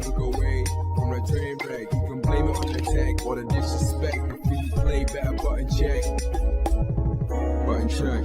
walk away from the train wreck. You can blame it on the tech or the disrespect. If you play better, button check. Button check.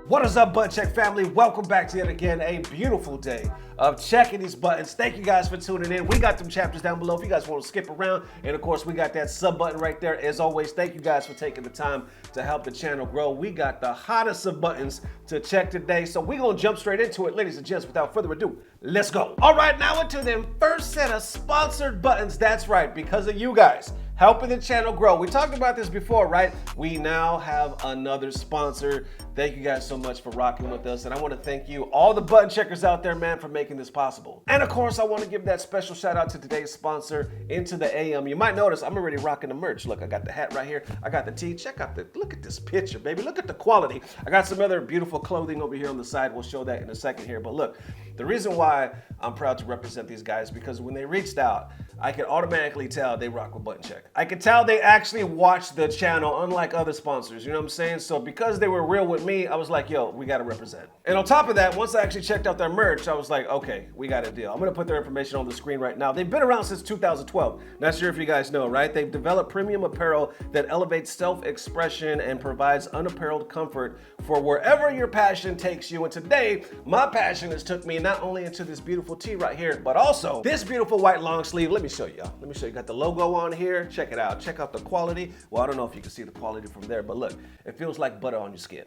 What is up, Button Check family? Welcome back to yet again a beautiful day of checking these buttons. Thank you guys for tuning in. We got them chapters down below if you guys want to skip around. And of course, we got that sub button right there. As always, thank you guys for taking the time to help the channel grow. We got the hottest of buttons to check today. So we're going to jump straight into it, ladies and gents. Without further ado, let's go. All right, now into them first set of sponsored buttons. That's right, because of you guys helping the channel grow. We talked about this before, right? We now have another sponsor. Thank you guys so much for rocking with us. And I want to thank you, all the button checkers out there, man, for making this possible. And of course, I want to give that special shout out to today's sponsor, Into the AM. You might notice I'm already rocking the merch. Look, I got the hat right here. I got the tee. Check out look at this picture, baby. Look at the quality. I got some other beautiful clothing over here on the side. We'll show that in a second here. But look, the reason why I'm proud to represent these guys, because when they reached out, I could automatically tell they rock with Button Check. I could tell they actually watch the channel, unlike other sponsors, you know what I'm saying? So because they were real with me, I was like, yo, we gotta represent. And on top of that, once I actually checked out their merch, I was like, okay, we got a deal. I'm gonna put their information on the screen right now. They've been around since 2012. Not sure if you guys know, right? They've developed premium apparel that elevates self-expression and provides unappareled comfort for wherever your passion takes you. And today, my passion has took me not only into this beautiful tee right here, but also this beautiful white long sleeve. Let me show you, y'all. Let me show you. Got the logo on here. Check it out. Check out the quality. Well, I don't know if you can see the quality from there, but look, it feels like butter on your skin.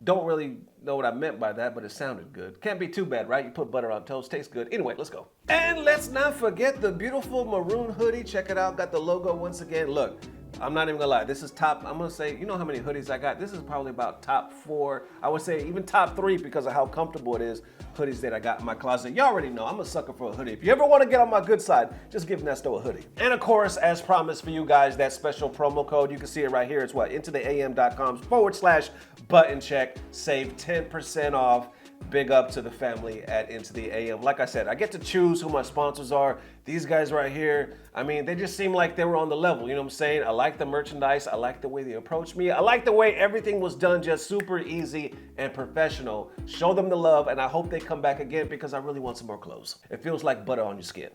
Don't really know what I meant by that, but it sounded good. Can't be too bad, right? You put butter on toast, tastes good. Anyway, let's go. And let's not forget the beautiful maroon hoodie. Check it out. Got the logo once again. Look, I'm not even gonna lie. This is top, I'm gonna say, you know how many hoodies I got? This is probably about top 4. I would say even top 3 because of how comfortable it is. Hoodies that I got in my closet. You already know I'm a sucker for a hoodie. If you ever want to get on my good side, just give Nesto a hoodie. And of course, as promised for you guys, that special promo code, you can see it right here. It's what? intotheam.com/button check. Save 10% off. Big up to the family at Into the AM. Like I said, I get to choose who my sponsors are. These guys right here, I mean, they just seem like they were on the level, you know what I'm saying? I like the merchandise. I like the way they approached me. I like the way everything was done just super easy and professional. Show them the love, and I hope they come back again because I really want some more clothes. It feels like butter on your skin.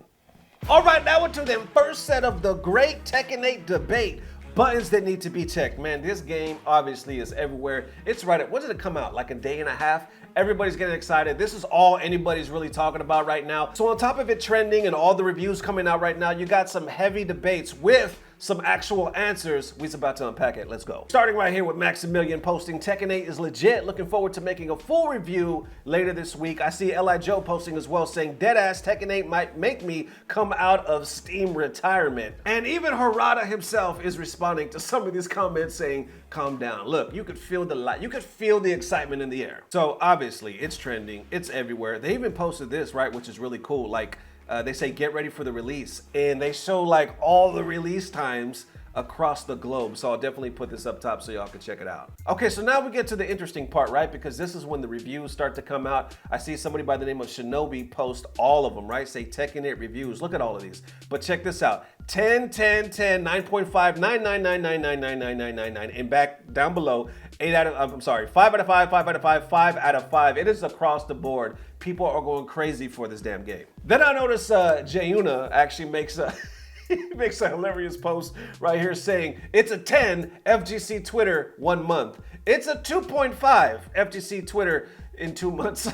All right, now into the first set of the great Tekken 8 debate. Buttons that need to be checked. Man, this game obviously is everywhere. It's right at, when did it come out? Like a day and a half? Everybody's getting excited. This is all anybody's really talking about right now. So on top of it trending and all the reviews coming out right now, you got some heavy debates with some actual answers. We's about to unpack it. Let's go. Starting right here with Maximilian posting, Tekken 8 is legit. Looking forward to making a full review later this week. I see Li Joe posting as well saying, deadass Tekken 8 might make me come out of Steam retirement. And even Harada himself is responding to some of these comments saying, calm down. Look, you could feel the light. You could feel the excitement in the air. So obviously it's trending. It's everywhere. They even posted this, right? Which is really cool. Like, they say get ready for the release, and they show like all the release times across the globe. So I'll definitely put this up top so y'all can check it out. Okay, so now we get to the interesting part, right? Because this is when the reviews start to come out. I see somebody by the name of Shinobi post all of them, right? Say Tekken 8 reviews. Look at all of these. But check this out. 10, 10, 10, 9.5, 9, 9, 9, 9, 9, 9, 9, 9, 9, 9, and back down below, 5 out of 5, 5 out of 5, 5 out of 5. It is across the board. People are going crazy for this damn game. Then I notice Jayuna actually makes a makes a hilarious post right here saying, it's a 10 FGC Twitter 1 month. It's a 2.5 FGC Twitter in 2 months,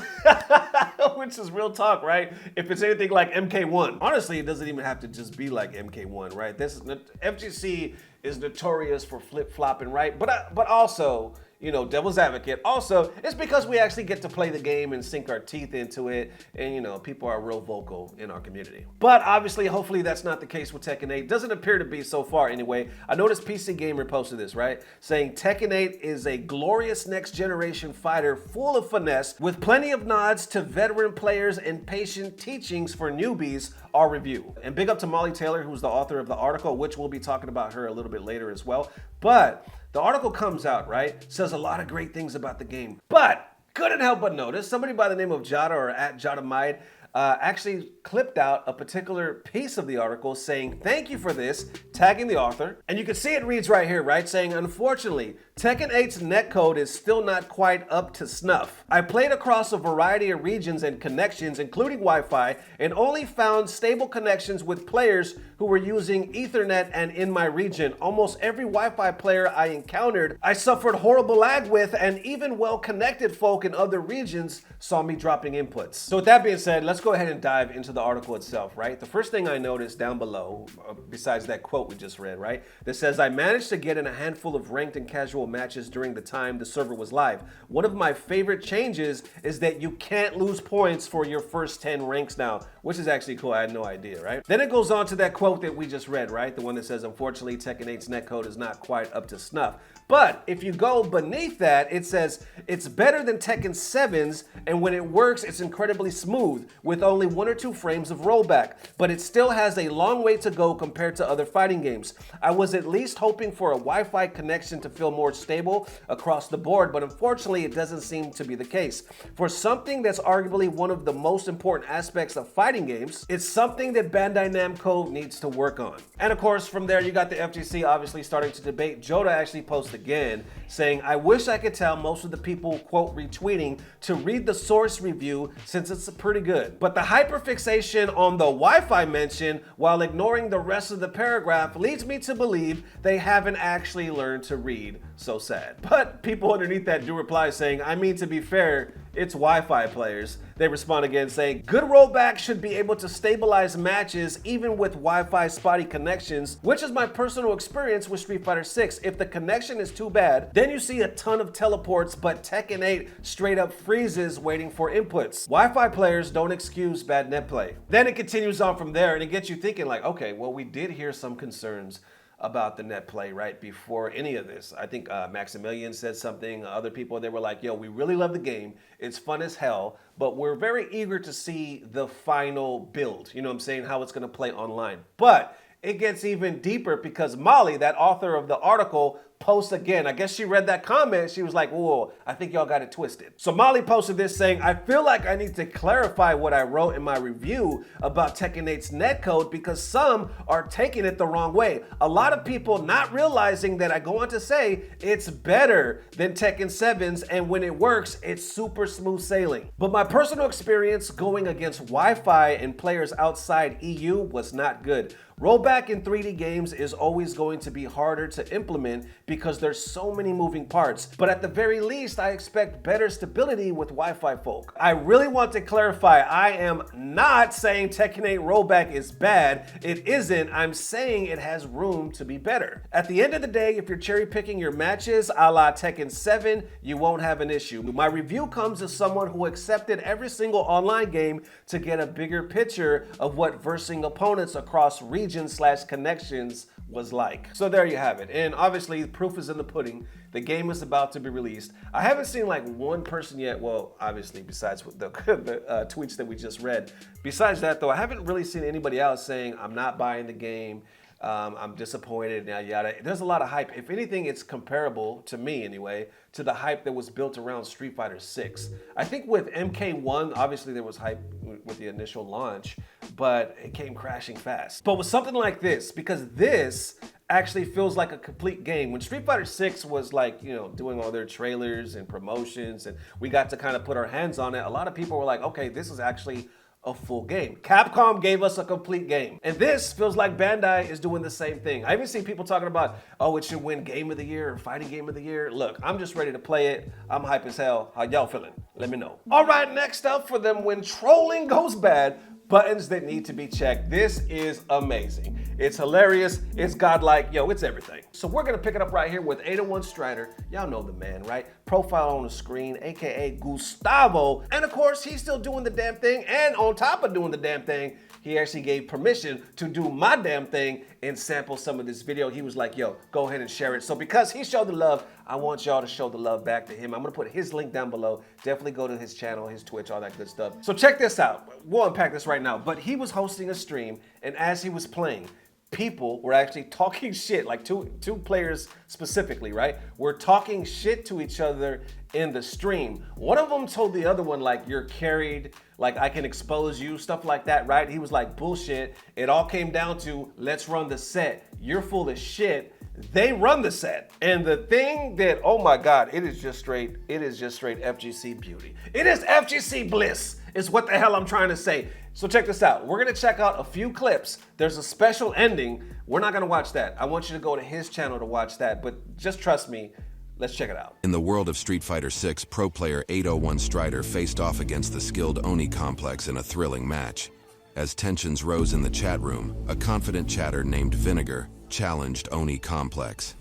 which is real talk, right? If it's anything like MK1. Honestly, it doesn't even have to just be like MK1, right? This is FGC is notorious for flip-flopping, right? But also, you know, devil's advocate. Also, it's because we actually get to play the game and sink our teeth into it, and you know, people are real vocal in our community. But obviously, hopefully that's not the case with Tekken 8. Doesn't appear to be so far anyway. I noticed PC Gamer posted this, right? Saying Tekken 8 is a glorious next generation fighter full of finesse with plenty of nods to veteran players and patient teachings for newbies. Our review. And big up to Molly Taylor, who's the author of the article, which we'll be talking about her a little bit later as well. But the article comes out, right? Says a lot of great things about the game. But couldn't help but notice somebody by the name of Jada or at Jadamide actually clipped out a particular piece of the article saying, thank you for this, tagging the author. And you can see it reads right here, right? Saying, unfortunately, Tekken 8's netcode is still not quite up to snuff. I played across a variety of regions and connections, including Wi-Fi, and only found stable connections with players who were using Ethernet and in my region. Almost every Wi-Fi player I encountered, I suffered horrible lag with, and even well-connected folk in other regions saw me dropping inputs. So with that being said, let's go ahead and dive into the article itself, right? The first thing I noticed down below, besides that quote we just read, right? That says, I managed to get in a handful of ranked and casual matches during the time the server was live. One of my favorite changes is that you can't lose points for your first 10 ranks now, which is actually cool. I had no idea, right? Then it goes on to that quote that we just read, right? The one that says, unfortunately, Tekken 8's netcode is not quite up to snuff. But if you go beneath that, it says it's better than Tekken 7's, and when it works, it's incredibly smooth with only 1 or 2 frames of rollback, but it still has a long way to go compared to other fighting games. I was at least hoping for a Wi-Fi connection to feel more stable across the board, but unfortunately, it doesn't seem to be the case. For something that's arguably one of the most important aspects of fighting games, it's something that Bandai Namco needs to work on. And of course, from there, you got the FGC obviously starting to debate. Joda actually posted again saying, I wish I could tell most of the people, quote, retweeting to read the source review since it's pretty good. But the hyperfixation on the Wi-Fi mention while ignoring the rest of the paragraph leads me to believe they haven't actually learned to read. So sad. But people underneath that do reply saying, I mean, to be fair, it's Wi-Fi players. They respond again saying, good rollback should be able to stabilize matches even with Wi-Fi spotty connections, which is my personal experience with Street Fighter 6. If the connection is too bad, then you see a ton of teleports, but Tekken 8 straight up freezes waiting for inputs. Wi-Fi players don't excuse bad net play. Then it continues on from there and it gets you thinking like, okay, well, we did hear some concerns about the net play right before any of this. I think Maximilian said something, other people, they were like, yo, we really love the game. It's fun as hell, but we're very eager to see the final build. You know what I'm saying? How it's gonna play online. But it gets even deeper because Molly, that author of the article, posts again. I guess she read that comment. She was like, whoa, I think y'all got it twisted. So Molly posted this saying, I feel like I need to clarify what I wrote in my review about Tekken 8's netcode because some are taking it the wrong way. A lot of people not realizing that I go on to say it's better than Tekken 7's, and when it works, it's super smooth sailing. But my personal experience going against Wi-Fi and players outside EU was not good. Rollback in 3D games is always going to be harder to implement because there's so many moving parts, but at the very least, I expect better stability with Wi-Fi folk. I really want to clarify, I am not saying Tekken 8 rollback is bad. It isn't. I'm saying it has room to be better. At the end of the day, if you're cherry picking your matches a la Tekken 7, you won't have an issue. My review comes as someone who accepted every single online game to get a bigger picture of what versing opponents across regions/connections was like. So there you have it. And obviously, proof is in the pudding. The game is about to be released. I haven't seen like one person yet, well, obviously besides the tweets that we just read. Besides that though, I haven't really seen anybody else saying, I'm not buying the game, I'm disappointed, yada. There's a lot of hype. If anything, it's comparable, to me anyway, to the hype that was built around Street Fighter 6. I think with MK1, obviously there was hype with the initial launch, but it came crashing fast. But with something like this, because this actually feels like a complete game. When Street Fighter 6 was like, you know, doing all their trailers and promotions and we got to kind of put our hands on it, a lot of people were like, okay, this is actually a full game. Capcom gave us a complete game. And this feels like Bandai is doing the same thing. I even see people talking about, oh, it should win Game of the Year or Fighting Game of the Year. Look, I'm just ready to play it. I'm hype as hell. How y'all feeling? Let me know. All right, next up for them when trolling goes bad, buttons that need to be checked. This is amazing. It's hilarious, it's godlike, yo, it's everything. So we're gonna pick it up right here with 801 Strider. Y'all know the man, right? Profile on the screen, AKA Gustavo. And of course, he's still doing the damn thing. And on top of doing the damn thing, he actually gave permission to do my damn thing and sample some of this video. He was like, yo, go ahead and share it. So because he showed the love, I want y'all to show the love back to him. I'm gonna put his link down below. Definitely go to his channel, his Twitch, all that good stuff. So check this out. We'll unpack this right now. But he was hosting a stream, and as he was playing, people were actually talking shit, like two players specifically, right? Were talking shit to each other in the stream. One of them told the other one, like, you're carried, like, I can expose you, stuff like that, right? He was like, bullshit. It all came down to, let's run the set. You're full of shit. They run the set. And the thing that, oh my God, it is just straight FGC beauty. It is FGC bliss, is what the hell I'm trying to say. So check this out. We're gonna check out a few clips. There's a special ending. We're not gonna watch that. I want you to go to his channel to watch that, but just trust me, let's check it out. In the world of Street Fighter 6, pro player 801 Strider faced off against the skilled Oni Complex in a thrilling match. As tensions rose in the chat room, a confident chatter named Vinegar challenged Oni Complex.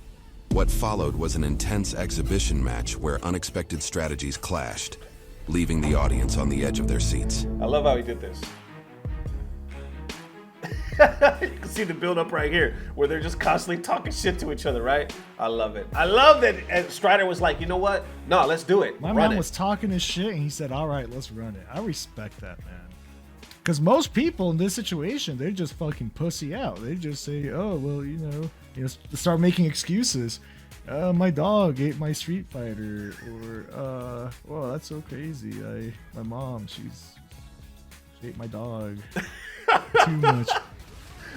What followed was an intense exhibition match where unexpected strategies clashed, leaving the audience on the edge of their seats. I love how he did this. You can see the build up right here where they're just constantly talking shit to each other, right? I love it. I love that Strider was like, you know what? No, let's do it. My man was talking his shit and he said, all right, let's run it. I respect that, man. Because most people in this situation, they just fucking pussy out. They just say, oh, well, you know, start making excuses. My dog ate my Street Fighter, or well, that's so crazy. My mom, she ate my dog too much.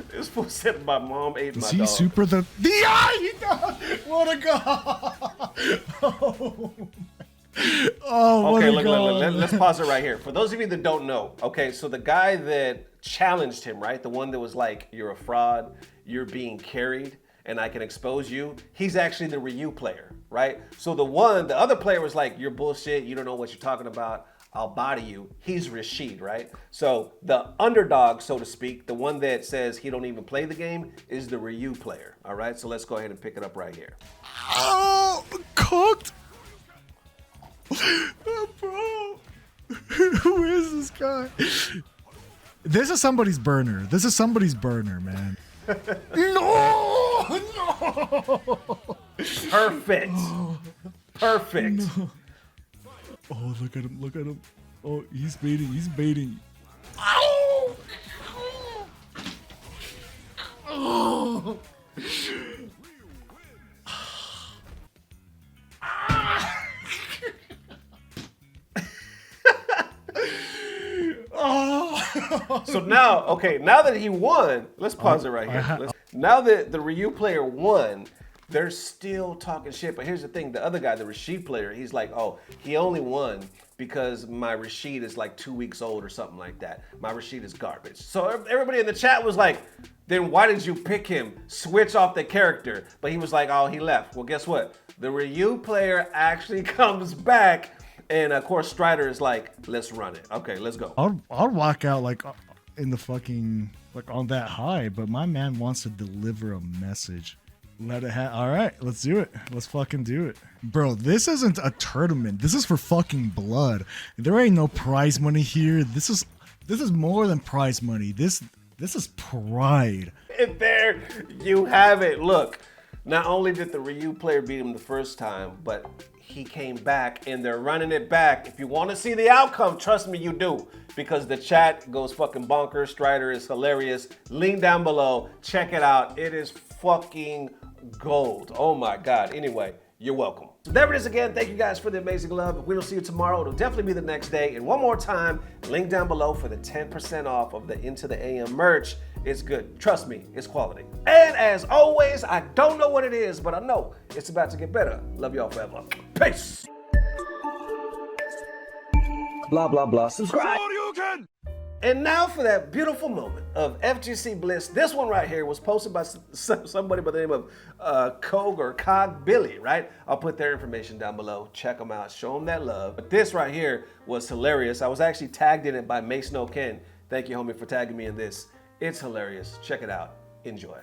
This fool said my mom ate my dog. Is he super the eye dog? What a god! Oh, okay, look, let's pause it right here. For those of you that don't know, okay, so the guy that challenged him, right, the one that was like, you're a fraud, you're being carried, and I can expose you, he's actually the Ryu player, right? So the other player was like, you're bullshit, you don't know what you're talking about, I'll body you. He's Rashid, right? So the underdog, so to speak, the one that says he don't even play the game, is the Ryu player, all right? So let's go ahead and pick it up right here. Oh, cooked! Oh, bro, who is this guy? This is somebody's burner. This is somebody's burner, man. No! Perfect. Perfect. No. Oh, look at him! Look at him! Oh, he's baiting! He's baiting! Ow! Oh! So now, okay, now that he won, let's pause it right here. Now that the Ryu player won, they're still talking shit. But here's the thing, the other guy, the Rashid player, he's like, oh, he only won because my Rashid is like 2 weeks old or something like that. My Rashid is garbage. So everybody in the chat was like, then why did you pick him? Switch off the character. But he was like, oh, he left. Well, guess what? The Ryu player actually comes back. And of course, Strider is like, let's run it. Okay, let's go. I'll walk out like in the fucking, like on that high, but my man wants to deliver a message. Let it all right, let's do it. Let's fucking do it. Bro, this isn't a tournament. This is for fucking blood. There ain't no prize money here. This is more than prize money. This is pride. And there you have it. Look, not only did the Ryu player beat him the first time, but he came back and they're running it back. If you want to see the outcome, trust me, you do. Because the chat goes fucking bonkers. Strider is hilarious. Link down below. Check it out. It is fucking gold. Oh my God. Anyway, you're welcome. So there it is again. Thank you guys for the amazing love. If we don't see you tomorrow, it'll definitely be the next day. And one more time, link down below for the 10% off of the Into the AM merch. It's good. Trust me, it's quality. And as always, I don't know what it is, but I know it's about to get better. Love y'all forever. Peace. Blah, blah, blah. Subscribe. And now for that beautiful moment of FGC Bliss. This one right here was posted by somebody by the name of KOGBilly, right? I'll put their information down below. Check them out. Show them that love. But this right here was hilarious. I was actually tagged in it by Mace No Ken. Thank you, homie, for tagging me in this. It's hilarious. Check it out. Enjoy.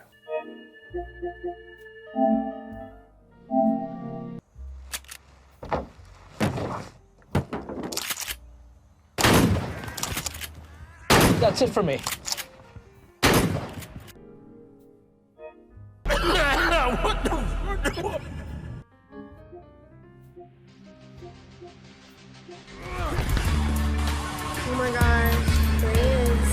That's it for me. What the fuck? Oh my gosh, there is.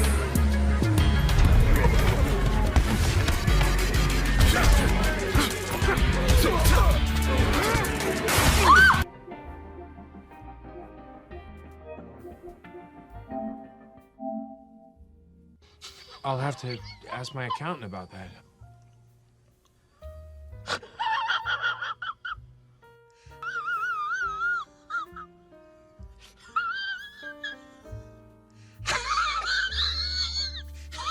I'll have to ask my accountant about that.